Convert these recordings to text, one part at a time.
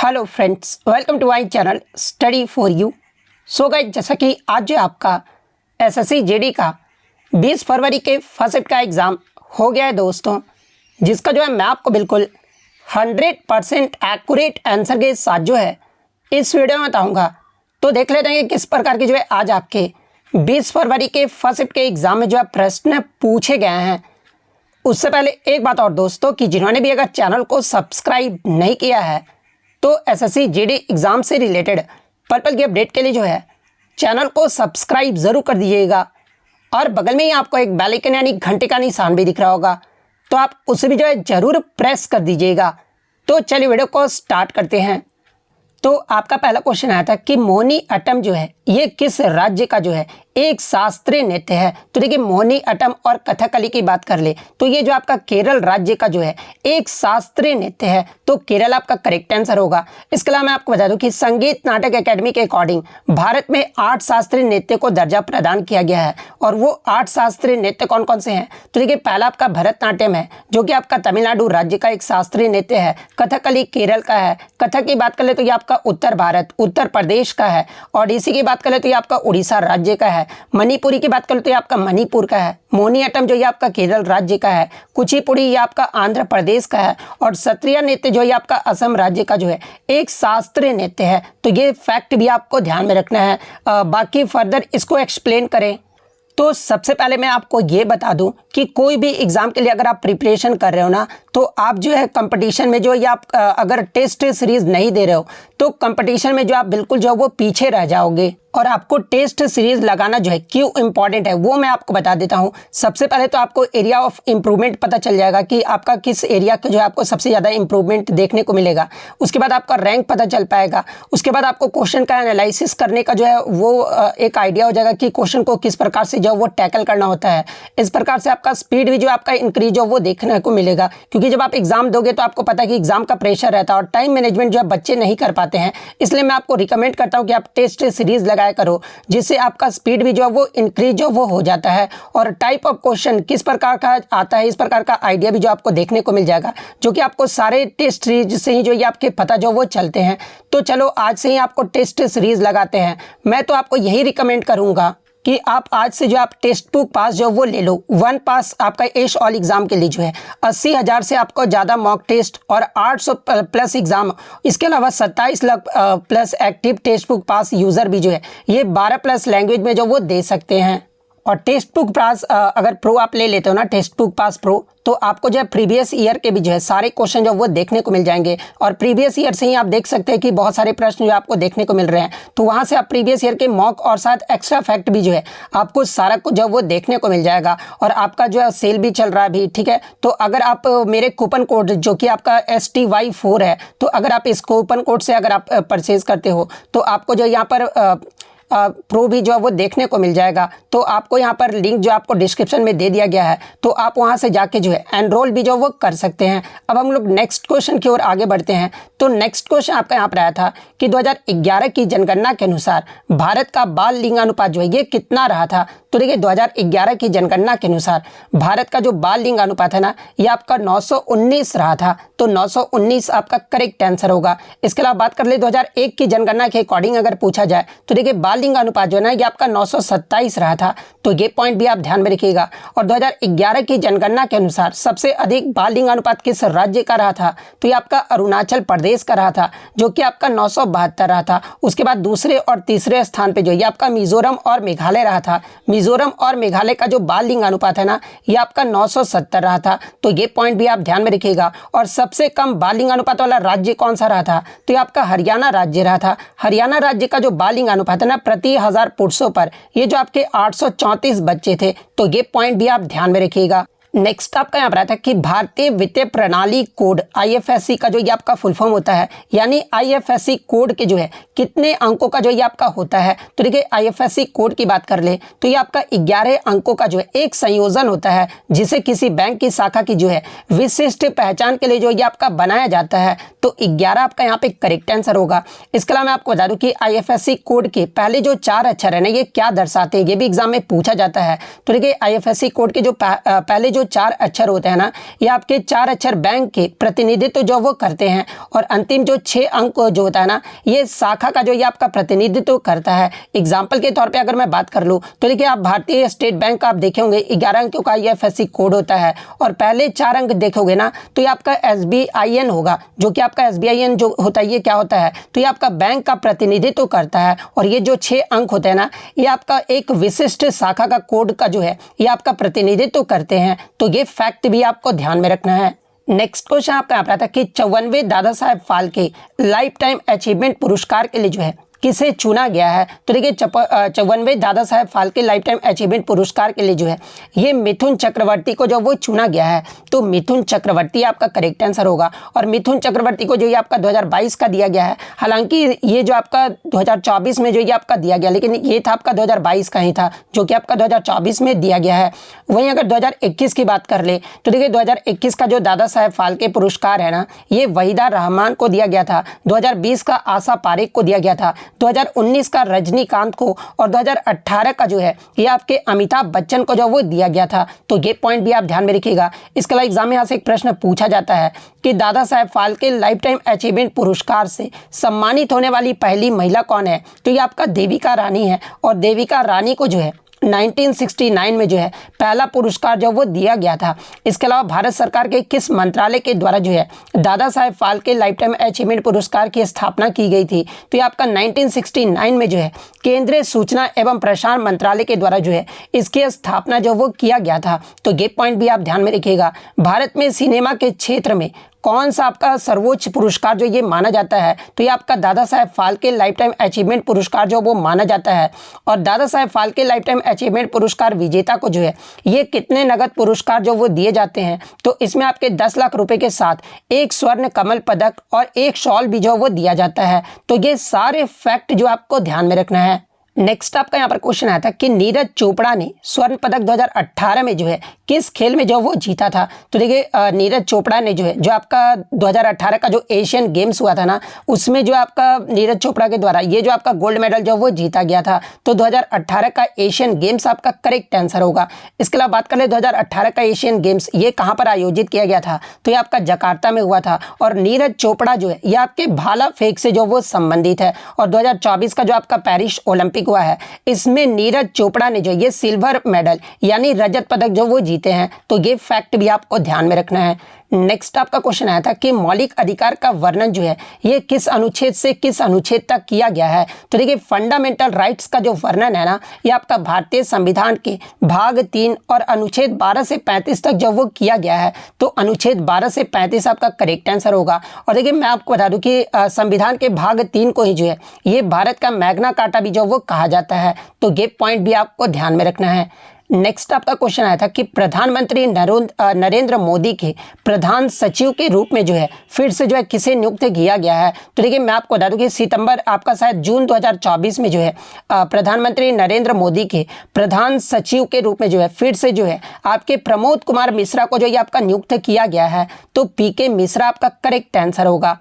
Hello friends, welcome to my channel study for you. So guys, जैसा कि आज जो आपका एसएससी जीडी का 20 फरवरी के फर्स्ट शिफ्ट का एग्ज़ाम हो गया है दोस्तों, जिसका जो है मैं आपको बिल्कुल 100% एक्यूरेट आंसर के साथ जो है इस वीडियो में बताऊंगा। तो देख लेते हैं कि किस प्रकार के जो है आज आपके 20 फरवरी के फर्स्ट शिफ्ट के एग्ज़ाम में जो है प्रश्न पूछे गए हैं। उससे पहले एक बात और दोस्तों, कि जिन्होंने भी अगर चैनल को सब्सक्राइब नहीं किया है तो एसएससी जीडी एग्ज़ाम से रिलेटेड पर्पल की अपडेट के लिए जो है चैनल को सब्सक्राइब ज़रूर कर दीजिएगा। और बगल में ही आपको एक बेल आइकन यानी घंटे का निशान भी दिख रहा होगा, तो आप उसे भी जो है ज़रूर प्रेस कर दीजिएगा। तो चलिए वीडियो को स्टार्ट करते हैं। तो आपका पहला क्वेश्चन आया था कि मोहिनीअट्टम जो है ये किस राज्य का जो है एक शास्त्रीय नृत्य है। तो देखिए, मोहिनीअट्टम और कथकली की बात कर ले तो ये जो आपका केरल राज्य का जो है एक शास्त्रीय नृत्य है, तो केरल आपका करेक्ट आंसर होगा। इसके अलावा मैं आपको बता दूं कि संगीत नाटक एकेडमी के अकॉर्डिंग भारत में 8 शास्त्रीय नृत्य को दर्जा प्रदान किया गया है। और वो 8 शास्त्रीय नृत्य कौन कौन से हैं? तो देखिए, पहला आपका भरतनाट्यम है जो कि आपका तमिलनाडु राज्य का एक शास्त्रीय नृत्य है। कथकली केरल का है। कथक की बात कर ले तो ये आपका उत्तर भारत उत्तर प्रदेश का है। ओडिसी की बात कर ले तो ये आपका उड़ीसा राज्य का है। मणिपुरी की बात करें तो ये आपका मणिपुर का है। मोहिनीअट्टम जो ये आपका केरल राज्य का है। कुचिपुड़ी ये आपका आंध्र प्रदेश का है। और सत्रिया नृत्य जो ये आपका असम राज्य का जो है एक शास्त्रीय नृत्य है। तो ये फैक्ट भी आपको ध्यान में रखना है। बाकी फर्दर इसको एक्सप्लेन करें तो सबसे पहले मैं आपको ये बता दूं कि कोई भी एग्ज़ाम के लिए अगर आप प्रिपरेशन कर रहे हो ना, तो आप जो है कंपटीशन में जो, या आप अगर टेस्ट सीरीज़ नहीं दे रहे हो तो कंपटीशन में जो आप बिल्कुल जो है वो पीछे रह जाओगे। और आपको टेस्ट सीरीज़ लगाना जो है क्यों इंपॉर्टेंट है वो मैं आपको बता देता हूँ। सबसे पहले तो आपको एरिया ऑफ इम्प्रूवमेंट पता चल जाएगा कि आपका किस एरिया का जो है आपको सबसे ज़्यादा इम्प्रूवमेंट देखने को मिलेगा। उसके बाद आपका रैंक पता चल पाएगा। उसके बाद आपको क्वेश्चन का एनालिसिस करने का जो है वो एक आइडिया हो जाएगा कि क्वेश्चन को किस प्रकार से जो वो टैकल करना होता है। इस प्रकार से आपका स्पीड भी जो आपका इंक्रीज हो वो देखने को मिलेगा, क्योंकि जब आप एग्जाम दोगे तो आपको पता है कि एग्जाम का प्रेशर रहता है और टाइम मैनेजमेंट जो है बच्चे नहीं कर पाते हैं। इसलिए मैं आपको रिकमेंड करता हूँ कि आप टेस्ट सीरीज़ लगाया करो, जिससे आपका स्पीड भी जो है वो इंक्रीज जो वो हो जाता है। और टाइप ऑफ क्वेश्चन किस प्रकार का आता है, इस प्रकार का आइडिया भी जो आपको देखने को मिल जाएगा, जो कि आपको सारे टेस्ट सीरीज से ही जो ये आपके पता जो वो चलते हैं। तो चलो आज से ही आपको टेस्ट सीरीज़ लगाते हैं। मैं तो आपको यही रिकमेंड करूँगा कि आप आज से जो आप टेक्स्ट बुक पास जो वो ले लो। 1 पास आपका एश ऑल एग्ज़ाम के लिए जो है 80,000 से आपको ज़्यादा मॉक टेस्ट और 800 प्लस एग्ज़ाम, इसके अलावा 27 lakh plus active text book pass user भी जो है ये 12 प्लस लैंग्वेज में जो वो दे सकते हैं। और टेक्स्ट बुक पास अगर प्रो आप ले लेते हो ना, टेक्स्ट बुक पास प्रो, तो आपको जो है प्रीवियस ईयर के भी जो है सारे क्वेश्चन जो वो देखने को मिल जाएंगे। और प्रीवियस ईयर से ही आप देख सकते हैं कि बहुत सारे प्रश्न जो आपको देखने को मिल रहे हैं, तो वहाँ से आप प्रीवियस ईयर के मॉक और साथ एक्स्ट्रा फैक्ट भी जो है आपको सारा कुछ जो वो देखने को मिल जाएगा। और आपका जो है सेल भी चल रहा है अभी, ठीक है। तो अगर आप मेरे कूपन कोड जो कि आपका STY4 है, तो अगर आप इस कूपन कोड से अगर आप परचेज़ करते हो तो आपको जो यहाँ पर प्रो भी जो है वो देखने को मिल जाएगा। तो आपको यहाँ पर लिंक जो आपको डिस्क्रिप्शन में दे दिया गया है, तो आप वहाँ से जाके जो है एनरोल भी जो वो कर सकते हैं। अब हम लोग नेक्स्ट क्वेश्चन की ओर आगे बढ़ते हैं। तो नेक्स्ट क्वेश्चन आपका यहाँ पर आया था कि 2011 की जनगणना के अनुसार भारत का बाल लिंगानुपात जो है ये कितना रहा था। तो देखिए, 2011 की जनगणना के अनुसार भारत का जो बाल लिंगानुपात है ना, ये आपका 919 रहा था। तो 919 आपका करेक्ट आंसर होगा। इसके अलावा बात कर ले 2001 की जनगणना के अकॉर्डिंग अगर पूछा जाए तो देखिए, बाल लिंगानुपात जो है ना ये आपका 927 रहा था। तो ये पॉइंट भी आप ध्यान में रखिएगा। और 2011 की जनगणना के अनुसार सबसे अधिक बाल लिंगानुपात किस राज्य का रहा था? तो ये आपका अरुणाचल प्रदेश का रहा था, जो कि आपका 972 रहा था। उसके बाद दूसरे और तीसरे स्थान पे जो ये आपका मिजोरम और मेघालय रहा था। मिजोरम और मेघालय का जो बाल लिंगानुपात है ना ये आपका 970 रहा था। तो ये पॉइंट भी आप ध्यान में रखिएगा। और सबसे कम बाल लिंगानुपात वाला राज्य कौन सा रहा था? तो ये आपका हरियाणा राज्य रहा था। हरियाणा राज्य का जो बाल लिंगानुपात है ना प्रति 1000 पुरुषों पर ये जो आपके 834 बच्चे थे। तो ये पॉइंट भी आप ध्यान में रखिएगा। नेक्स्ट आपका यहाँ पर आता है कि भारतीय वित्तीय प्रणाली कोड IFSC का जो ये आपका फुल फॉर्म होता है, यानी IFSC कोड के जो है कितने अंकों का जो ये आपका होता है। तो देखिए, IFSC कोड की बात कर ले तो ये आपका 11 अंकों का जो है एक संयोजन होता है, जिसे किसी बैंक की शाखा की जो है विशिष्ट पहचान के लिए जो ये आपका बनाया जाता है। तो 11 आपका यहाँ पे करेक्ट आंसर होगा। इसके अलावा मैं आपको बता दूं कि IFSC कोड के पहले जो 4 अक्षर है ना ये क्या दर्शाते हैं, ये भी एग्जाम में पूछा जाता है। तो देखिए, IFSC कोड के जो पहले जो जो 4 अक्षर होते हैं ना, ये आपके 4 अक्षर बैंक के प्रतिनिधित्व जो वो करते हैं, और अंतिम जो 6 अंक जो होता है ना, ये शाखा का जो ये आपका प्रतिनिधित्व करता है। एग्जाम्पल के तौर पर अगर मैं बात कर लूँ तो देखिए, आप भारतीय स्टेट बैंक का आप देखे होंगे 11 अंकों का IFSC कोड होता है, और पहले 4 अंक देखोगे ना तो ये आपका SBIN होगा, जो कि आपका SBIN जो होता है ये क्या होता है, तो ये आपका बैंक का प्रतिनिधित्व करता है। और ये जो 6 अंक होते हैं ना, ये आपका एक विशिष्ट शाखा का कोड का जो है ये आपका प्रतिनिधित्व करते हैं। तो ये फैक्ट भी आपको ध्यान में रखना है। नेक्स्ट क्वेश्चन आपका यहाँ पर आता है कि 54वें Dada Saheb Phalke life time achievement पुरस्कार के लिए जो है किसे चुना गया है। तो देखिए, 54वें Dada Saheb Phalke life time achievement पुरस्कार के लिए जो है ये मिथुन चक्रवर्ती को जो वो चुना गया है। तो मिथुन चक्रवर्ती आपका करेक्ट आंसर होगा। और मिथुन चक्रवर्ती को जो ये आपका 2022 का दिया गया है, हालांकि ये जो आपका 2024 में जो ये आपका दिया गया, लेकिन ये था आपका 2022 का ही था, जो कि आपका 2024 में दिया गया है। वहीं अगर 2021 की बात कर ले तो देखिए, 2021 का जो दादा साहेब फाल्के पुरस्कार है ना, ये वहीदा रहमान को दिया गया था, 2020 का आशा पारेख को दिया गया था, 2019 का रजनीकांत को, और 2018 का जो है ये आपके अमिताभ बच्चन को जो वो दिया गया था। तो ये पॉइंट भी आप ध्यान में रखिएगा। इसके अलावा एग्जाम में यहाँ से एक प्रश्न पूछा जाता है कि Dada Saheb Phalke life time achievement पुरस्कार से सम्मानित होने वाली पहली महिला कौन है। तो ये आपका देविका रानी है, और देविका रानी को जो है 1969 में जो है पहला पुरस्कार जो वो दिया गया था। इसके अलावा भारत सरकार के किस मंत्रालय के द्वारा जो है Dada Saheb Phalke life time achievement पुरस्कार की स्थापना की गई थी। तो ये आपका 1969 में जो है केंद्रीय सूचना एवं प्रसारण मंत्रालय के द्वारा जो है इसकी स्थापना जो वो किया गया था। तो ये पॉइंट भी आप ध्यान में रखिएगा। भारत में सिनेमा के क्षेत्र में कौन सा आपका सर्वोच्च पुरस्कार जो ये माना जाता है, तो ये आपका Dada Saheb Phalke life time achievement पुरस्कार जो वो माना जाता है। और Dada Saheb Phalke life time achievement पुरस्कार विजेता को जो है ये कितने नगद पुरस्कार जो वो दिए जाते हैं, तो इसमें आपके 10 लाख रुपए के साथ एक स्वर्ण कमल पदक और एक शॉल भी जो वो दिया जाता है। तो ये सारे फैक्ट जो आपको ध्यान में रखना है। नेक्स्ट आपका यहाँ पर क्वेश्चन आया था कि नीरज चोपड़ा ने स्वर्ण पदक 2018 में जो है किस खेल में जो वो जीता था। तो देखिए, नीरज चोपड़ा ने जो है जो आपका 2018 का जो एशियन गेम्स हुआ था ना, उसमें जो आपका नीरज चोपड़ा के द्वारा ये जो आपका गोल्ड मेडल जो वो जीता गया था। तो 2018 का एशियन गेम्स आपका करेक्ट आंसर होगा। इसके अलावा बात कर ले 2018 का एशियन गेम्स ये कहाँ पर आयोजित किया गया था, तो ये आपका जकार्ता में हुआ था। और नीरज चोपड़ा जो है ये आपके भाला फेंक से जो वो संबंधित है। और 2024 का जो आपका पेरिस ओलंपिक हुआ है, इसमें नीरज चोपड़ा ने जो ये सिल्वर मेडल यानी रजत पदक जो वो जीते हैं। तो ये फैक्ट भी आपको ध्यान में रखना है। नेक्स्ट आपका क्वेश्चन आया था कि मौलिक अधिकार का वर्णन जो है ये किस अनुच्छेद से किस अनुच्छेद तक किया गया है। तो देखिए, फंडामेंटल राइट्स का जो वर्णन है ना, ये आपका भारतीय संविधान के भाग 3 और अनुच्छेद 12 से 35 तक जो वो किया गया है। तो अनुच्छेद 12 से 35 आपका करेक्ट आंसर होगा। और देखिए, मैं आपको बता दूं कि संविधान के भाग 3 को ही जो है ये भारत का मैग्ना कार्टा भी जो वो कहा जाता है। तो ये पॉइंट भी आपको ध्यान में रखना है। नेक्स्ट आपका क्वेश्चन आया था कि प्रधानमंत्री नरेंद्र मोदी के प्रधान सचिव के रूप में जो है फिर से जो है किसे नियुक्त किया गया है। तो देखिए, मैं आपको बता दूं कि सितंबर आपका शायद जून 2024 में जो है प्रधानमंत्री नरेंद्र मोदी के प्रधान सचिव के रूप में जो है फिर से जो है आपके प्रमोद कुमार मिश्रा को जो ये आपका नियुक्त किया गया है। तो PK मिश्रा आपका करेक्ट आंसर होगा।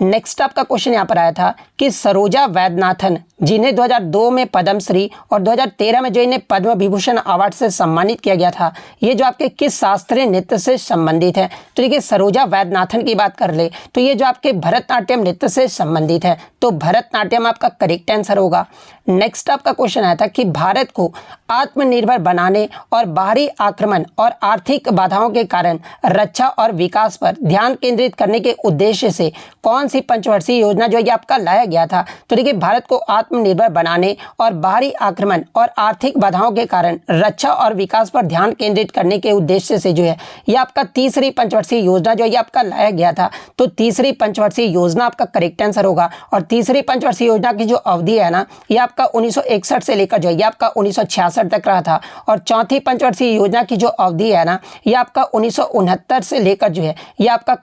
नेक्स्ट आपका क्वेश्चन यहाँ पर आया था कि सरोजा वैद्यनाथन, जिन्हें 2002 में पद्मश्री और 2013 में जो इन्हें पद्म विभूषण अवार्ड से सम्मानित किया गया था, ये जो आपके किस शास्त्रीय नृत्य से संबंधित है। तो देखिए, सरोजा वैद्यनाथन की बात कर ले तो ये जो आपके भरतनाट्यम नृत्य से संबंधित है। तो भरतनाट्यम आपका करेक्ट आंसर होगा। नेक्स्ट आपका क्वेश्चन आया था कि भारत को आत्मनिर्भर बनाने और बाहरी आक्रमण और आर्थिक बाधाओं के कारण रक्षा और विकास पर ध्यान केंद्रित करने के उद्देश्य से कौन सी पंचवर्षीय योजना जो ये आपका लाया गया था। तो देखिए, भारत को आत्मनिर्भर बनाने और बाहरी आक्रमण और आर्थिक बाधाओं के कारण रक्षा और विकास पर ध्यान केंद्रित करने के उद्देश्य से जो है ये आपका तीसरी पंचवर्षीय योजना जो ये आपका लाया गया था। तो तीसरी पंचवर्षीय योजना आपका करेक्ट आंसर होगा। और तीसरी पंचवर्षीय योजना की जो अवधि है ना, ये आपका 1961 से लेकर जो है ये आपका 1966 तक रहा था। और चौथी पंचवर्षीय योजना की जो अवधि है ना, ये आपका 1969 से लेकर जो है ये आपका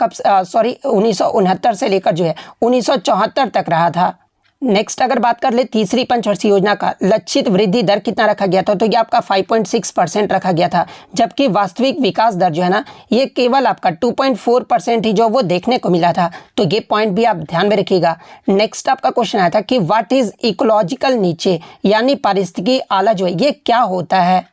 1969 से लेकर जो है 1974 तक रहा था। नेक्स्ट अगर बात कर ले तीसरी पंचवर्षीय योजना का लक्षित वृद्धि दर कितना रखा गया था, तो ये आपका 5.6% रखा गया था। जबकि वास्तविक विकास दर जो है ना, ये केवल आपका 2.4% ही जो वो देखने को मिला था। तो ये पॉइंट भी आप ध्यान में रखिएगा। नेक्स्ट आपका क्वेश्चन आया था कि व्हाट इज इकोलॉजिकल नीचे यानी पारिस्थितिकी आला जो है ये क्या होता है।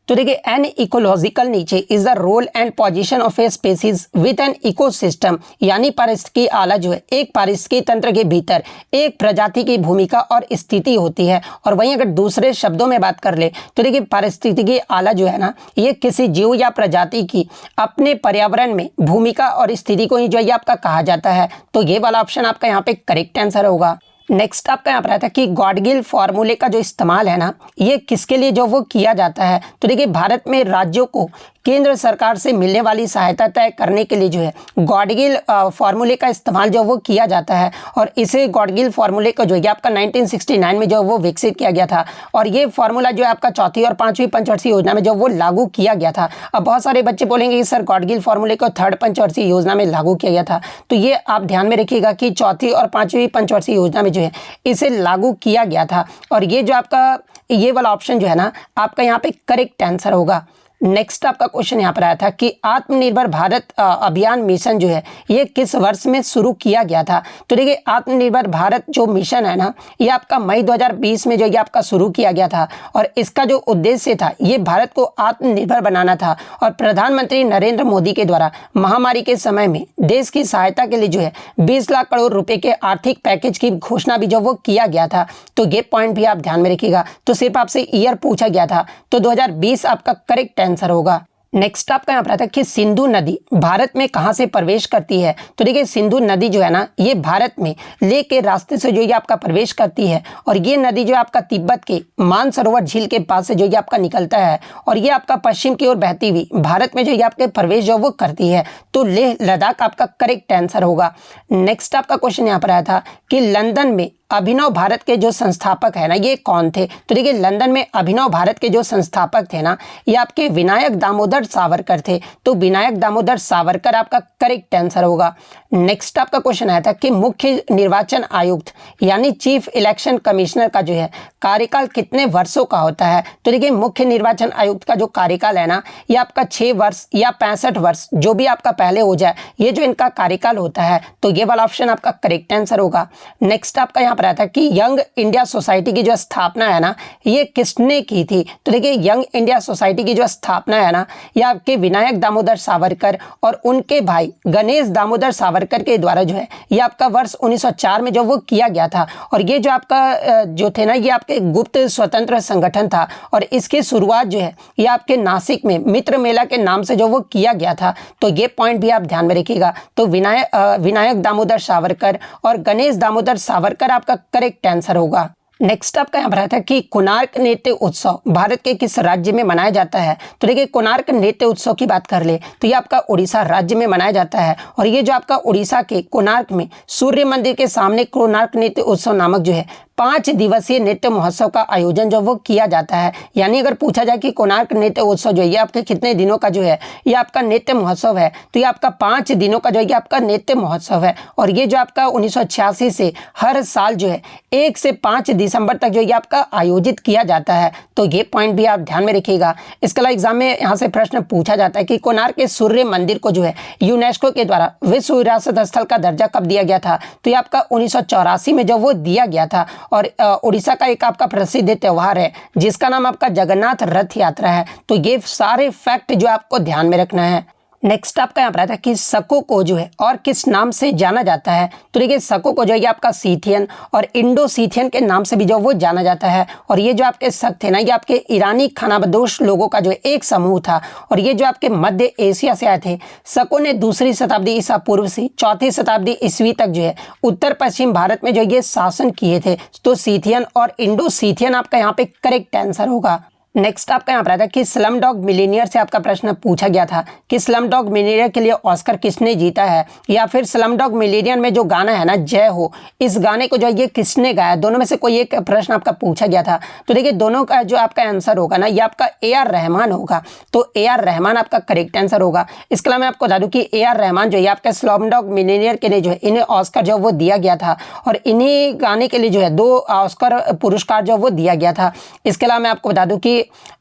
तो देखिए an ecological niche is the role and position of a species with an ecosystem, यानी पारिस्थितिकी आला जो है एक पारिस्थितिकी तंत्र के भीतर एक प्रजाति की भूमिका और स्थिति होती है। और वहीं अगर दूसरे शब्दों में बात कर ले तो देखिए पारिस्थितिकी आला जो है ना, ये किसी जीव या प्रजाति की अपने पर्यावरण में भूमिका और स्थिति को ही जो है आपका कहा जाता है। तो ये वाला ऑप्शन आपका यहाँ पे करेक्ट आंसर होगा। नेक्स्ट आपका यहाँ पर आता है कि गॉडगिल फॉर्मूले का जो इस्तेमाल है ना, ये किसके लिए जो वो किया जाता है। तो देखिए भारत में राज्यों को केंद्र सरकार से मिलने वाली सहायता तय करने के लिए जो है गॉडगिल फार्मूले का इस्तेमाल जो वो किया जाता है। और इसे गॉडगिल फार्मूले को जो है आपका 1969 में जो वो विकसित किया गया था। और ये फार्मूला जो है आपका चौथी और पांचवी पंचवर्षीय योजना में जो वो लागू किया गया था। अब बहुत सारे बच्चे बोलेंगे कि सर गॉडगिल फार्मूले को थर्ड पंचवर्षीय योजना में लागू किया गया था, तो ये आप ध्यान में रखिएगा कि चौथी और पांचवी पंचवर्षीय योजना में जो है इसे लागू किया गया था। और ये जो आपका ये वाला ऑप्शन जो है ना, आपका यहाँ पे करेक्ट आंसर होगा। नेक्स्ट आपका क्वेश्चन यहाँ पर आया था कि आत्मनिर्भर भारत अभियान मिशन जो है ये किस वर्ष में शुरू किया गया था। तो देखिए आत्मनिर्भर भारत जो मिशन है ना, ये आपका मई 2020 में जो ये आपका शुरू किया गया था। और इसका जो उद्देश्य था ये भारत को आत्मनिर्भर बनाना था। और प्रधानमंत्री नरेंद्र मोदी के द्वारा महामारी के समय में देश की सहायता के लिए जो है 20 लाख करोड़ रुपए के आर्थिक पैकेज की घोषणा भी जो वो किया गया था। तो ये पॉइंट भी आप ध्यान में रखिएगा। तो सिर्फ आपसे ईयर पूछा गया था, तो 2020 आपका करेक्ट आंसर होगा। नेक्स्ट आपका यहाँ पर आता है कि सिंधु नदी भारत में कहाँ से प्रवेश करती है। तो देखिए सिंधु नदी जो है ना, ये भारत में लेह के रास्ते से जो ये आपका प्रवेश करती है। और ये नदी जो आपका तिब्बत के मानसरोवर झील के पास से जो ये आपका निकलता है और ये आपका पश्चिम की ओर बहती हुई भारत में जो ये आपके प्रवेश जो वो करती है। तो लेह लद्दाख आपका करेक्ट आंसर होगा। नेक्स्ट आपका क्वेश्चन यहाँ पर आया था कि लंदन में अभिनव भारत के जो संस्थापक है ना, ये कौन थे। तो देखिए लंदन में अभिनव भारत के जो संस्थापक थे ना, ये आपके विनायक दामोदर सावरकर थे। तो विनायक दामोदर सावरकर आपका करेक्ट आंसर होगा। नेक्स्ट आपका क्वेश्चन आया था कि मुख्य निर्वाचन आयुक्त यानी चीफ इलेक्शन कमिश्नर का जो है कार्यकाल कितने वर्षों का होता है। तो देखिए मुख्य निर्वाचन आयुक्त का जो कार्यकाल है ना, ये आपका 6 वर्ष या 65 वर्ष जो भी आपका पहले हो जाए, ये जो इनका कार्यकाल होता है। तो ये वाला ऑप्शन आपका करेक्ट आंसर होगा। नेक्स्ट आपका यहाँ पर आया था कि यंग इंडिया सोसाइटी की जो स्थापना है ना, ये किसने की थी। तो देखिए यंग इंडिया सोसाइटी की जो स्थापना है ना, ये आपके विनायक दामोदर सावरकर और उनके भाई गणेश दामोदर सावरकर के द्वारा जो है ये आपका वर्ष 1904 में जो वो किया गया था। और ये जो आपका जो थे ना, ये आपके गुप्त स्वतंत्र संगठन था। और इसकी शुरुआत जो है ये आपके नासिक में मित्र मेला के नाम से जो वो किया गया था। तो ये पॉइंट भी आप ध्यान में रखिएगा। तो विनायक दामोदर सावरकर और गणेश दामोदर सावरकर आपका करेक्ट आंसर होगा। नेक्स्ट आपका यहाँ पर आता है कि कोणार्क नृत्य उत्सव भारत के किस राज्य में मनाया जाता है। तो देखिए कोणार्क नृत्य उत्सव की बात कर ले तो ये आपका उड़ीसा राज्य में मनाया जाता है। और ये जो आपका उड़ीसा के कोणार्क में सूर्य मंदिर के सामने कोणार्क नृत्य उत्सव नामक जो है 5 दिवसीय नृत्य महोत्सव का आयोजन जो वो किया जाता है। यानी अगर पूछा जाए कि कोणार्क नृत्य उत्सव जो है ये आपके कितने दिनों का जो है ये आपका नृत्य महोत्सव है, तो ये आपका 5 दिनों का जो है आपका नृत्य महोत्सव है। और ये जो आपका 1986 से हर साल जो है 1 से 5 दिसंबर तक जो ये आपका आयोजित किया जाता है। तो ये पॉइंट भी आप ध्यान में रखिएगा। इसके अलावा एग्जाम में यहाँ से प्रश्न पूछा जाता है कि कोणार्क के सूर्य मंदिर को जो है यूनेस्को के द्वारा विश्व विरासत स्थल का दर्जा कब दिया गया था। तो ये आपका 1984 में जब वो दिया गया था। और उड़ीसा का एक आपका प्रसिद्ध त्योहार है जिसका नाम आपका जगन्नाथ रथ यात्रा है। तो ये सारे फैक्ट जो आपको ध्यान में रखना है। नेक्स्ट आपका यहाँ पर आता है कि सको को जो है और किस नाम से जाना जाता है। तो देखिए सको को जो है ये आपका सीथियन और इंडो सीथियन के नाम से भी जो वो जाना जाता है। और ये जो आपके शक थे ना, ये आपके ईरानी खानाबदोश लोगों का जो एक समूह था। और ये जो आपके मध्य एशिया से आए थे। सको ने 2री शताब्दी ईसा पूर्व से 4ठी शताब्दी ईस्वी तक जो है उत्तर पश्चिम भारत में जो ये शासन किए थे। तो सीथियन और इंडो सीथियन आपका यहाँ पे करेक्ट आंसर होगा। नेक्स्ट आपका यहाँ पर आता है कि स्लम डॉग मिलियनेयर से आपका प्रश्न पूछा गया था कि स्लम डॉग मिलियनेयर के लिए ऑस्कर किसने जीता है, या फिर स्लम डॉग मिलियनेयर में जो गाना है ना जय हो, इस गाने को जो है ये किसने गाया। दोनों में से कोई एक प्रश्न आपका पूछा गया था। तो देखिए दोनों का जो आपका आंसर होगा ना, ये आपका AR रहमान होगा। तो AR रहमान आपका करेक्ट आंसर होगा। इसके अलावा मैं आपको बता दूं कि AR रहमान जो है आपका स्लम डॉग मिलियनेयर के लिए जो है इन्हें ऑस्कर जो वो दिया गया था। और इन्हीं गाने के लिए जो है 2 ऑस्कर पुरस्कार जो वो दिया गया था। इसके अलावा मैं आपको बता दूं कि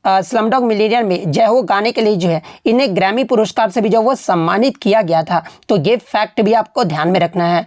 स्लमडॉग मिलियनेयर में जय हो गाने के लिए जो है इन्हें ग्रैमी पुरस्कार से भी जो वो सम्मानित किया गया था। तो ये फैक्ट भी आपको ध्यान में रखना है।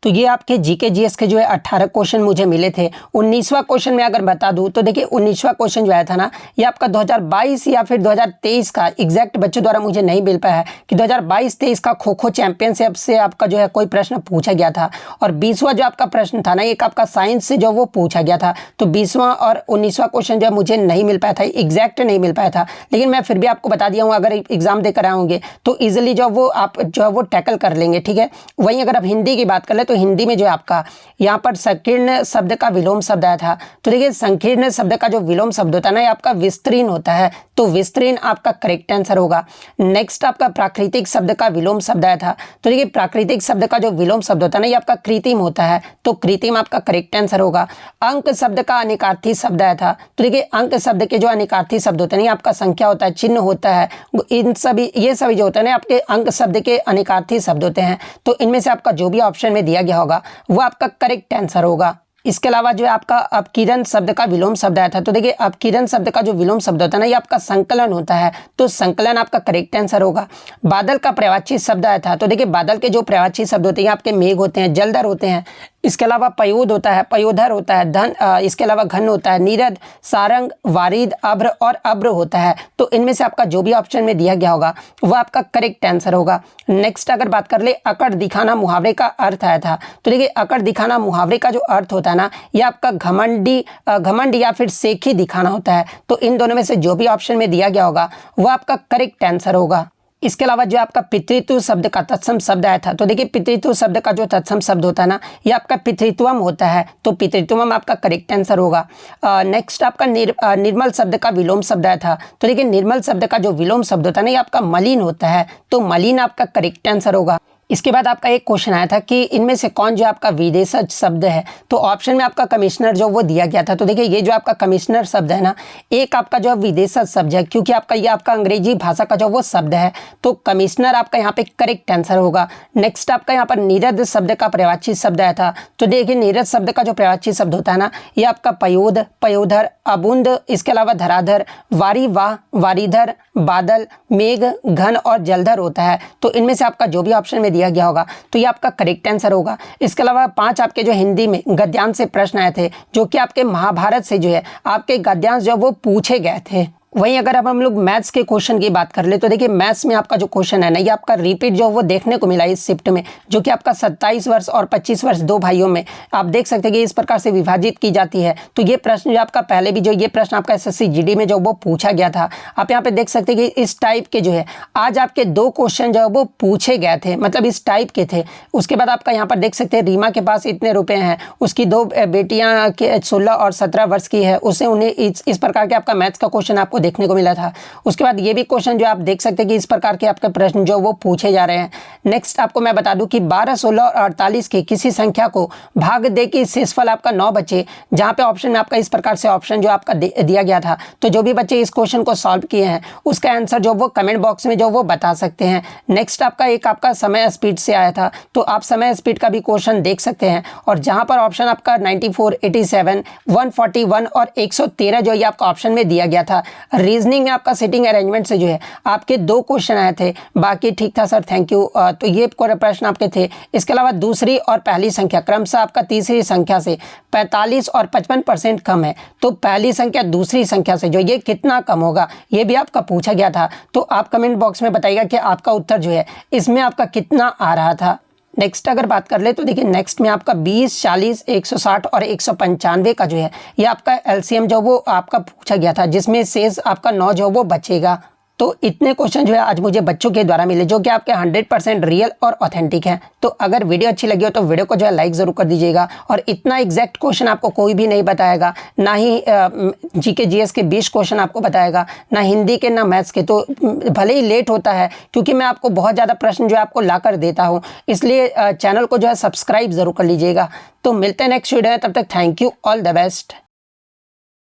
तो ये आपके जीके जीएस के जो है 18 क्वेश्चन मुझे मिले थे। 19वां क्वेश्चन में अगर बता दूं तो देखिए 19वां क्वेश्चन जो आया था ना, ये आपका 2022 या फिर 2023 का एग्जैक्ट बच्चों द्वारा मुझे नहीं मिल पाया है कि 2022-23 का खो खो चैंपियनशिप से आपका जो है कोई प्रश्न पूछा गया था। और 20वां जो आपका प्रश्न था ना, एक आपका साइंस से जो वो पूछा गया था। तो 20वां और 19वां क्वेश्चन जो मुझे नहीं मिल पाया था, एग्जैक्ट नहीं मिल पाया था, लेकिन मैं फिर भी आपको बता दिया हूँ, अगर एग्जाम देकर आएंगे तो ईजिली जो वो आप जो है वो टैकल कर लेंगे, ठीक है। वहीं अगर आप हिंदी की बात कर ले तो हिंदी में जो है आपका यहाँ पर संकीर्ण शब्द का विलोम शब्द आया था। तो देखिए संकीर्ण शब्द का जो विलोम शब्द होता है ना, ये आपका विस्तीर्ण होता है, तो विस्तीर्ण आपका करेक्ट आंसर होगा। नेक्स्ट आपका प्राकृतिक शब्द का विलोम शब्द आया था। तो देखिए प्राकृतिक शब्द का जो विलोम शब्द होता है ना, ये आपका कृत्रिम होता है, तो कृत्रिम आपका करेक्ट आंसर होगा। अंक शब्द का अनिकार्थी शब्द आया था। तो देखिए अंक शब्द के जो अनिकार्थी शब्द होते हैं, ये आपका संख्या होता है, चिन्ह होता है, इन सभी ये सभी जो होते हैं ना आपके अंक शब्द के अनिकार्थी शब्द होते हैं। तो इनमें से आपका जो भी ऑप्शन में दिया गया होगा वो आपका करेक्ट आंसर होगा। इसके अलावा जो है आपका अपकिरण शब्द का विलोम शब्द आया था। तो देखिए अपकिरण शब्द का जो विलोम शब्द होता है ना, ये आपका संकलन होता है, तो संकलन आपका करेक्ट आंसर होगा। बादल का पर्यायवाची शब्द आया था। तो देखिए बादल के जो पर्यायवाची शब्द होते हैं आपके मेघ होते हैं, जलधर होते हैं, इसके अलावा पयोद होता है, पयोधर होता है, धन इसके अलावा घन होता है, नीरद, सारंग, वारिद, अभ्र और अभ्र होता है। तो इनमें से आपका जो भी ऑप्शन में दिया गया होगा वो आपका करेक्ट आंसर होगा। नेक्स्ट अगर बात कर ले अकड़ दिखाना मुहावरे का अर्थ आया था। तो देखिए अकड़ दिखाना मुहावरे का जो अर्थ होता है ना, ये आपका घमंड या फिर सेखी दिखाना होता है। तो इन दोनों में से जो भी ऑप्शन में दिया गया होगा वो आपका करेक्ट आंसर होगा। इसके अलावा जो आपका पितृत्व शब्द का तत्सम शब्द आया था। तो देखिए पितृत्व शब्द का जो तत्सम शब्द होता है ना, ये आपका पितृत्वम होता है, तो पितृत्वम आपका करेक्ट आंसर होगा। नेक्स्ट आपका निर्मल शब्द का विलोम शब्द आया था। तो देखिए निर्मल शब्द का जो विलोम शब्द होता है ना, ये आपका मलिन होता है, तो मलिन आपका करेक्ट आंसर होगा। इसके बाद आपका एक क्वेश्चन आया था कि इनमें से कौन जो आपका विदेशज शब्द है। तो ऑप्शन में आपका कमिश्नर जो वो दिया गया था। तो देखिए ये जो आपका कमिश्नर शब्द है ना, एक आपका जो विदेशज शब्द है, क्योंकि आपका ये आपका अंग्रेजी भाषा का जो वो शब्द है, तो कमिश्नर आपका यहाँ पे करेक्ट आंसर होगा। नेक्स्ट आपका यहाँ पर नीरद शब्द का पर्यायवाची शब्द आया था। तो देखिए नीरद शब्द का जो पर्यायवाची शब्द होता है ना, ये आपका पयोद, पयोधर, अबुंद, इसके अलावा धराधर, वारी, वाह, वारीधर, बादल, मेघ, घन और जलधर होता है। तो इनमें से आपका जो भी ऑप्शन में दिया गया होगा तो ये आपका करेक्ट आंसर होगा। इसके अलावा 5 आपके जो हिंदी में गद्यांश से प्रश्न आए थे, जो कि आपके महाभारत से जो है आपके गद्यांश जो वो पूछे गए थे। वहीं अगर अब हम लोग मैथ्स के क्वेश्चन की बात कर ले तो देखिए मैथ्स में आपका जो क्वेश्चन है ना, ये आपका रिपीट जो वो देखने को मिला इस शिफ्ट में, जो कि आपका 27 वर्ष और 25 वर्ष दो भाइयों में आप देख सकते हैं कि इस प्रकार से विभाजित की जाती है। तो ये प्रश्न जो आपका पहले भी जो ये प्रश्न आपका SSC GD में जो वो पूछा गया था, आप यहाँ पे देख सकते हैं कि इस टाइप के जो है आज आपके 2 क्वेश्चन जो है वो पूछे गए थे, मतलब इस टाइप के थे। उसके बाद आपका यहाँ पर देख सकते हैं रीमा के पास इतने रुपये हैं, उसकी 2 बेटियाँ के 16 और 17 वर्ष की है, उससे उन्हें इस प्रकार के आपका मैथ्स का क्वेश्चन आपको देखने को मिला था। उसके बाद ये भी क्वेश्चन जो आप देख सकते हैं कि इस प्रकार के आपके प्रश्न जो वो पूछे जा रहे हैं। नेक्स्ट आपको मैं बता दूं कि 12, 16 और 48 की किसी संख्या को भाग दे कि शेषफल आपका 9 बचे, जहां पे ऑप्शन में आपका इस प्रकार से ऑप्शन जो आपका दिया गया था। तो जो भी बच्चे इस क्वेश्चन को सॉल्व किए हैं उसका आंसर जो वो कमेंट बॉक्स में जो वो बता सकते हैं। नेक्स्ट आपका एक आपका समय स्पीड से आया था, तो आप समय स्पीड का भी क्वेश्चन देख सकते हैं, और जहां पर ऑप्शन आपका 94, 87, 141 और 113 जो ये आपका ऑप्शन में दिया गया था। रीजनिंग में आपका सिटिंग अरेंजमेंट से जो है आपके 2 क्वेश्चन आए थे, बाकी ठीक था सर, थैंक यू। तो ये प्रश्न आपके थे। इसके अलावा दूसरी और पहली संख्या क्रमशः आपका तीसरी संख्या से 45 और 55% कम है, तो पहली संख्या दूसरी संख्या से जो ये कितना कम होगा, ये भी आपका पूछा गया था। तो आप कमेंट बॉक्स में बताइएगा कि आपका उत्तर जो है इसमें आपका कितना आ रहा था। नेक्स्ट अगर बात कर ले तो देखिए नेक्स्ट में आपका 20, 40, 160 और 195 का जो है ये आपका LCM जो वो आपका पूछा गया था, जिसमें शेष आपका 9 जो वो बचेगा। तो इतने क्वेश्चन जो है आज मुझे बच्चों के द्वारा मिले, जो कि आपके 100% रियल और ऑथेंटिक हैं। तो अगर वीडियो अच्छी लगी हो तो वीडियो को जो है लाइक ज़रूर कर दीजिएगा। और इतना एग्जैक्ट क्वेश्चन आपको कोई भी नहीं बताएगा, ना ही GK GS के 20 क्वेश्चन आपको बताएगा, ना हिंदी के ना मैथ्स के। तो भले ही लेट होता है, क्योंकि मैं आपको बहुत ज़्यादा प्रश्न जो है आपको ला कर देता हूँ, इसलिए चैनल को जो है सब्सक्राइब ज़रूर कर लीजिएगा। तो मिलते हैं नेक्स्ट वीडियो में, तब तक thank you, all the best.